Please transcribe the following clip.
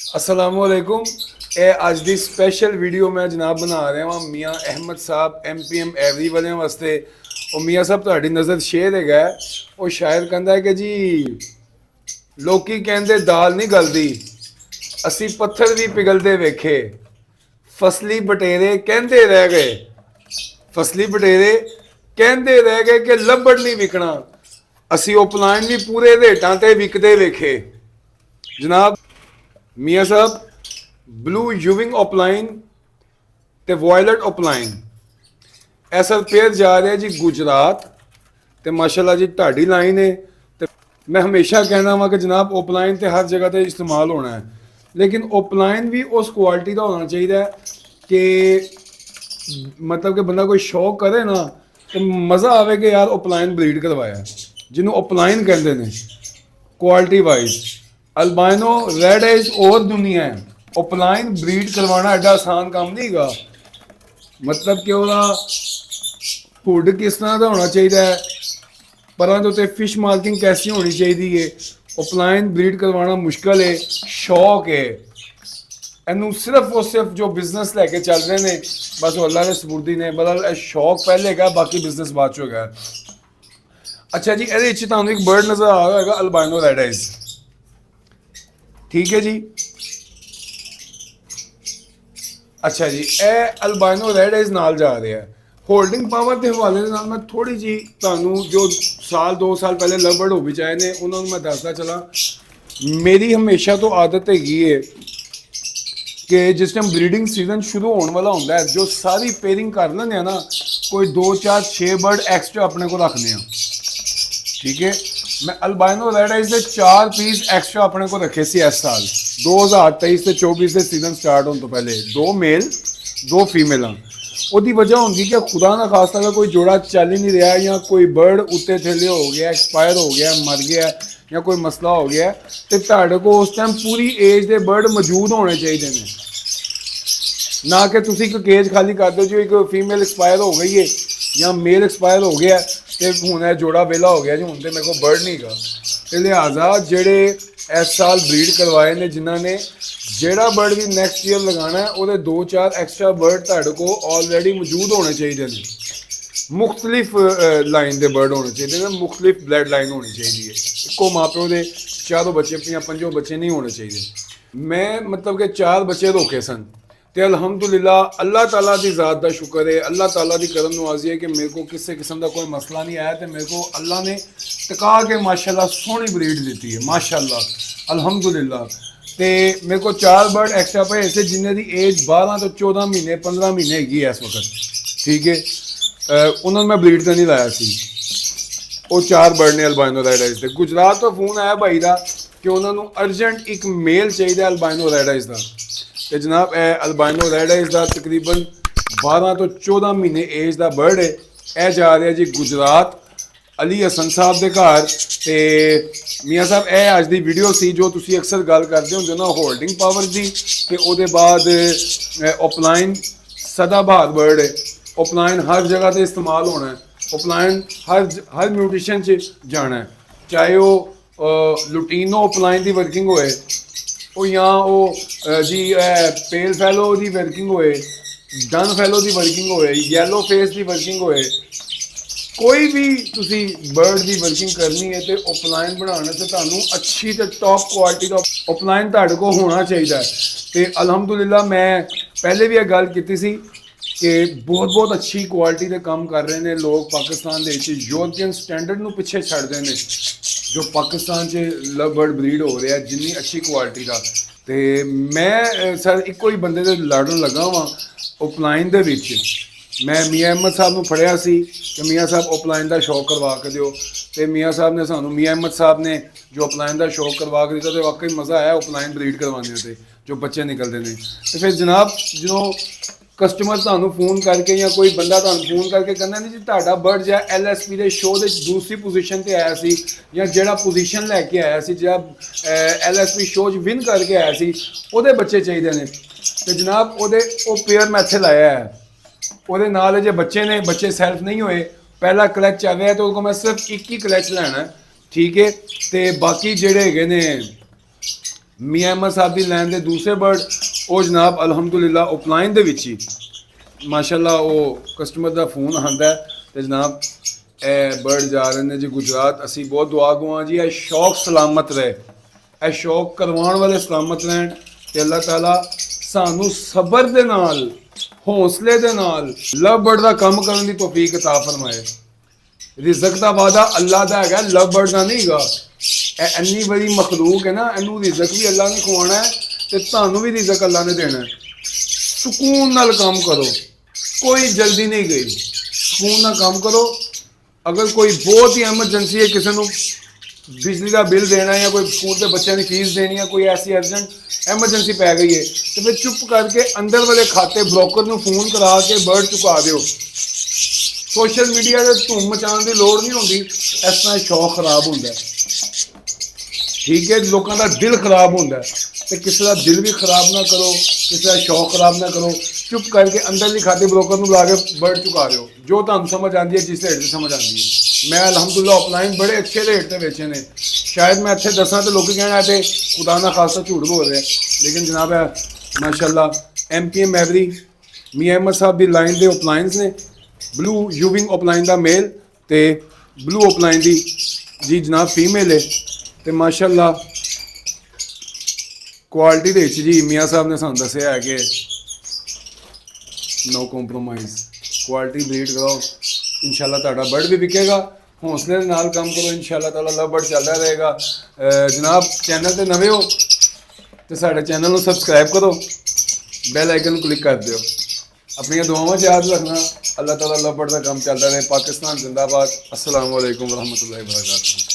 असलामुअलैकुम। ये अज की special video मैं जनाब बना रहा हाँ मियाँ अहमद साहब MPM एवरी वाले वास्ते। और मियाँ साहब ਤੁਹਾਡੀ नज़र शेर है वो शायर कहता है कि जी लोकी कहते दाल नहीं गलती असी पत्थर भी पिघलते वेखे फसली बटेरे कहते रह गए फसली बटेरे कहते रह गए कि लभड़ नहीं विकना असी ओपलाइन भी पूरे रेटां ते विकते वेखे। जनाब मियाँ साहब ब्लू यूविंग ओपलाइन ते वायलट ओपलाइन ऐसा पेयर जा रहा है जी गुजरात ते माशाल्लाह जी ढाडी लाइन है। ते मैं हमेशा कहना वा कि जनाब ओपलाइन ते हर जगह ते इस्तेमाल होना है, लेकिन ओपलाइन भी उस क्वालिटी का होना चाहिए कि मतलब कि बंदा कोई शौक करे ना तो मज़ा आवे कि यार ओपलाइन ब्रीड करवाया, जिन्हों ओपलाइन कहते हैं quality wise. Albino red eyes और दुनिया है, ओपलाइन ब्रीड करवाना एडा आसान काम नहीं गा। मतलब कि वह हुड किस तरह का होना चाहिए, पर तो फिश मार्किंग कैसी होनी चाहिए है। ओपलाइन ब्रीड करवाना मुश्किल है, शौक है। इनू सिर्फ और सिर्फ जो बिजनेस लैके चल रहे हैं बस वो अल्लाह के सपुर्दी ने, मतलब शौक पहले है बाकी बिजनेस बाद चो है। अच्छा जी, ये एक बर्ड नज़र आ रहा है अल्बाइनो रेड आइज, ठीक है जी। अच्छा जी, ए अल्बाइनो रेड आइज नाल जा रहा है। होल्डिंग पावर के हवाले के मैं थोड़ी जी तू जो साल 2 साल पहले लवबर्ड हो भी चाहे ने उन्होंने मैं दसदा चला। मेरी हमेशा तो आदत है कि जिस टाइम ब्रीडिंग सीजन शुरू होने वाला होता है जो सारी पेयरिंग कर लें ना, कोई 2 4 6 बर्ड एक्स्ट्रा अपने को रखने, ठीक है। मैं अल्बाइनो रेड आइज के 4 पीस एक्स्ट्रा अपने को रखे सी इस साल 2023 से 24 के सीजन स्टार्ट होने तो पहले, 2 मेल 2 फीमेल। ਉਹਦੀ वजह होंगी कि खुदा ना खास्ता का कोई जोड़ा चल ही नहीं रहा या कोई बर्ड उत्ते थेले हो गया, एक्सपायर हो गया, मर गया या कोई मसला हो गया, तो तुहाडे को उस टाइम पूरी एज के बर्ड मौजूद होने चाहिए ने, ना कि तुम एक केज खाली कर दो जो एक फीमेल एक्सपायर हो गई है या मेल एक्सपायर हो गया तो हूँ जोड़ा वेला हो गया जी, हूँ तो मेरे को बर्ड नहीं गा। तो लिहाजा जेडे इस साल ब्रीड करवाए ने जिन्होंने जेड़ा बर्ड भी नैक्सट ईयर लगाना है वो 2 4 एक्स्ट्रा बर्ड तुहाडे को ऑलरेडी मौजूद होने चाहिए ने। मुख्तलिफ लाइन के बर्ड होने चाहिए, मुख्तलिफ ब्लड लाइन होनी चाहिए, एको माँ प्यो के 4 बच्चे या 5 बच्चे नहीं होने चाहिए। मैं मतलब कि 4 बच्चे रोके सन तो अल्हम्दुलिल्लाह अल्लाह ताला की ज़ात का शुक्र है, अल्लाह ताला की करम नवाजी है कि मेरे को किसी किस्म का कोई मसला नहीं आया। तो मेरे को अल्लाह ने टिका के माशाल्लाह सोहनी ब्रीड दी है माशाल्लाह अल्हम्दुलिल्लाह। तो मेरे को 4 बर्ड एक्स्ट्रा पे ऐसे जिन्हें की एज 12 तो 14 महीने 15 महीने हैगी इस वक्त, ठीक है। उन्होंने मैं ब्रीड तो नहीं लाया सी, वो 4 बर्ड ने अल्बाइनो रेड आइज के। गुजरात तो फोन आया भाई का कि उन्होंने अर्जेंट एक मेल चाहिए अल्बाइनो रेड आइज का। तो जनाब ए अल्बाइनो रेड आइज का तकरीबन 12 तो 14 महीने एज का बर्ड है। यह जा रहा है जी गुजरात अली हसन साहब के घर। तो मियाँ साहब यह अज की वीडियो सी जो तुम अक्सर गल करते होंगे ना होल्डिंग पावर की, तो वो बाद ओपलाइन सदाबहार बर्ड है। ओपलाइन हर जगह से इस्तेमाल होना है, ओपलाइन हर म्यूटिशन से जाना है, चाहे वो लुटीनो ओपलाइन की वर्किंग होए या वो जी पेल फैलो की वर्किंग होए, डन फैलो की वर्किंग होए, येलो फेस की वर्किंग होए, कोई भी तुसी बर्ड की वर्किंग करनी है तो ओपलाइन बनाने से तुहानू अच्छी तो टॉप क्वालिटी का ओपलाइन तुहाडे को होना चाहिए। तो अल्हम्दुलिल्लाह मैं पहले भी एक गल की सी कि बहुत बहुत अच्छी क्वालिटी के काम कर रहे हैं लोग पाकिस्तान के यूरोपियन स्टैंडर्ड में पिछे छड़ते हैं जो पाकिस्तान से लव बर्ड ब्रीड हो रहा है जिन्नी अच्छी क्वालिटी का। तो मैं सर एको ही बंदे लड़न लगा वहाँ ओपलाइन दे विच। मैं मियाँ अहमद साहब को फड़िया सी कि मियाँ साहब ओपलाइन का शौक करवा के दिओ, तो मियाँ साहब ने सानू मियाँ अहमद साहब ने जो ओपलाइन का शौक करवा के दिता तो वाकई मज़ा आया ओपलाइन ब्रीड करवाने से जो बच्चे निकलते हैं। तो फिर जनाब जो कस्टमर तुहानू फोन करके या कोई बंदा तुहानू फोन करके कहना नहीं जी तुहाडा बर्ड जो LSP के शो के दूसरी पोजीशन पर आया सी या जिहड़ा पोजीशन लैके आया सी जिहड़ा LSP शो विन करके आया सी उहदे बच्चे चाहिए ने। तो जनाब वो पेयर मैं इत्थे लाया है, ਉਹਦੇ ਨਾਲ जे बच्चे ने बच्चे सैल्फ नहीं होए, पहला क्लच चल रहा है तो मैं सिर्फ एक ही क्लच लेना है, ठीक है। तो बाकी जेडे हैगे ने ਮੀਆਂ ਅਹਿਮਦ ਸਾਹਿਬ ਦੀ ਲਾਈਨ ਦੇ ਦੂਸਰੇ ਬਰਡ ਉਹ ਜਨਾਬ ਅਲਹਮਦੁਲਿਲਾ ਓਪਲਾਈਨ ਦੇ ਵਿੱਚ ਹੀ ਮਾਸ਼ਾਅੱਲਾ ਉਹ ਕਸਟਮਰ ਦਾ ਫੋਨ ਆਉਂਦਾ ਤੇ ਜਨਾਬ ਇਹ ਬਰਡ ਜਾ ਰਹੇ ਨੇ ਜੀ ਗੁਜਰਾਤ। ਅਸੀਂ ਬਹੁਤ ਦੁਆ ਗੋਆਂ ਜੀ ਇਹ ਸ਼ੌਕ ਸਲਾਮਤ ਰਹੇ, ਇਹ ਸ਼ੌਕ ਕਰਵਾਉਣ ਵਾਲੇ ਸਲਾਮਤ ਰਹਿਣ ਤੇ ਅੱਲਾਹ ਤਾਲਾ ਸਾਨੂੰ ਸਬਰ ਦੇ ਨਾਲ ਹੌਸਲੇ ਦੇ ਨਾਲ ਲਵ ਬਰਡ ਦਾ ਕੰਮ ਕਰਨ ਦੀ ਤੌਫੀਕ ਅਤਾ ਫਰਮਾਏ। ਰਿਜ਼ਕ ਦਾ ਵਾਦਾ ਅੱਲਾ ਦਾ ਹੈਗਾ, ਲਵ ਬਰਡ ਦਾ ਨਹੀਂ ਹੈਗਾ। ਇਹ ਇੰਨੀ ਬੜੀ ਮਖਲੂਕ ਹੈ ਨਾ, ਇਹਨੂੰ ਰਿਜ਼ਕ ਵੀ ਅੱਲਾ ਨੇ ਖਵਾਉਣਾ ਹੈ ਤੇ ਤੁਹਾਨੂੰ ਵੀ ਰਿਜ਼ਕ ਅੱਲਾ ਨੇ ਦੇਣਾ ਹੈ। ਸਕੂਨ ਨਾਲ ਕੰਮ ਕਰੋ, ਕੋਈ ਜਲਦੀ ਨਹੀਂ ਗਈ, ਸਕੂਨ ਨਾਲ ਕੰਮ ਕਰੋ। ਅਗਰ ਕੋਈ ਬਹੁਤ ਹੀ ਐਮਰਜੈਂਸੀ ਹੈ, ਕਿਸੇ ਨੂੰ ਬਿਜਲੀ ਦਾ ਬਿੱਲ ਦੇਣਾ ਹੈ ਜਾਂ ਕੋਈ ਸਕੂਲ ਦੇ ਬੱਚਿਆਂ ਦੀ ਫੀਸ ਦੇਣੀ ਹੈ, ਕੋਈ ਐਸੀ ਅਰਜੈਂਟ ਐਮਰਜੈਂਸੀ ਪੈ ਗਈ ਹੈ ਤੇ ਫਿਰ ਚੁੱਪ ਕਰਕੇ ਅੰਦਰ ਵਾਲੇ ਖਾਤੇ ਬ੍ਰੋਕਰ ਨੂੰ ਫੋਨ ਕਰਾ ਕੇ ਬਰਡ ਚੁਕਾ ਦਿਓ। ਸੋਸ਼ਲ ਮੀਡੀਆ ਤੇ ਧੂਮ ਮਚਾਉਣ ਦੀ ਲੋੜ ਨਹੀਂ ਹੁੰਦੀ, ਇਸ ਤਰ੍ਹਾਂ ਸ਼ੌਕ ਖਰਾਬ ਹੁੰਦਾ ਹੈ। ਠੀਕ ਹੈ, ਲੋਕਾਂ ਦਾ ਦਿਲ ਖਰਾਬ ਹੁੰਦਾ ਤੇ ਕਿਸੇ ਦਾ ਦਿਲ ਵੀ ਖਰਾਬ ਨਾ ਕਰੋ, ਕਿਸੇ ਦਾ ਸ਼ੌਕ ਖਰਾਬ ਨਾ ਕਰੋ। ਚੁੱਪ ਕਰਕੇ ਅੰਦਰਲੀ ਖਾਤੇ ਬ੍ਰੋਕਰ ਨੂੰ ਲਾ ਕੇ ਬਰਡ ਚੁਕਾ ਦਿਓ, ਜੋ ਤੁਹਾਨੂੰ ਸਮਝ ਆਉਂਦੀ ਹੈ, ਜਿਸ ਰੇਟ 'ਤੇ ਸਮਝ ਆਉਂਦੀ ਹੈ। ਮੈਂ ਅਲਹਮਦੁਲਿਲਾ ਆਫਲਾਈਨ ਬੜੇ ਅੱਛੇ ਰੇਟ 'ਤੇ ਵੇਚੇ ਨੇ। ਸ਼ਾਇਦ ਮੈਂ ਇੱਥੇ ਦੱਸਾਂ ਤੇ ਲੋਕੀ ਕਹਿਣਾ ਤੇ ਖੁਦਾ ਨਾ ਖਾਸਾ ਝੂਠ ਬੋਲ ਰਿਹਾ, ਲੇਕਿਨ ਜਨਾਬ ਹੈ ਮਾਸ਼ਾਅੱਲਾ MPM ਮੈਵਰੀ ਮੀਆਂ ਅਹਿਮਦ ਸਾਹਿਬ ਦੀ ਲਾਈਨ ਦੇ ਓਪਲਾਈਨਸ ਨੇ। ਬਲੂ ਯੂਵਿੰਗ ਓਪਲਾਈਨ ਦਾ ਮੇਲ ਤੇ ਬਲੂ ਓਪਲਾਈਨ ਦੀ ਜੀ ਜਨਾਬ ਫੀਮੇਲ ਹੈ ਤੇ ਮਾਸ਼ਾਅੱਲਾ ਕੁਆਲਿਟੀ ਦੇ ਵਿੱਚ ਜੀ ਮੀਆਂ ਸਾਹਿਬ ਨੇ ਸਾਨੂੰ ਦੱਸਿਆ ਹੈ ਕਿ ਨੋ ਕੰਪਰੋਮਾਈਜ਼, ਕੁਆਲਿਟੀ ਬਰੀਡ ਕਰਾਓ, ਇਨਸ਼ਾਅੱਲਾ ਤੁਹਾਡਾ ਬਰਡ ਵੀ ਵਿਕੇਗਾ। ਹੌਸਲੇ ਦੇ ਨਾਲ ਕੰਮ ਕਰੋ, ਇਨਸ਼ਾਅੱਲਾ ਤਾਲਾ ਲਵ ਬਰਡ ਚੱਲਦਾ ਰਹੇਗਾ। ਜਨਾਬ ਚੈਨਲ ਤੇ ਨਵੇਂ ਹੋ ਤੇ ਸਾਡੇ ਚੈਨਲ ਨੂੰ ਸਬਸਕ੍ਰਾਈਬ ਕਰੋ, ਬੈਲ ਆਈਕਨ ਨੂੰ ਕਲਿੱਕ ਕਰ ਦਿਓ। ਆਪਣੀਆਂ ਦੁਆਵਾਂ 'ਚ ਯਾਦ ਰੱਖਣਾ। ਅੱਲਾਹ ਤਾਲਾ ਲਵ ਬਰਡ ਦਾ ਕੰਮ ਚੱਲਦਾ ਰਹੇ। ਪਾਕਿਸਤਾਨ ਜ਼ਿੰਦਾਬਾਦ। अस्सलाम वालेकुम रहमतुल्लाहि व बरकातहू।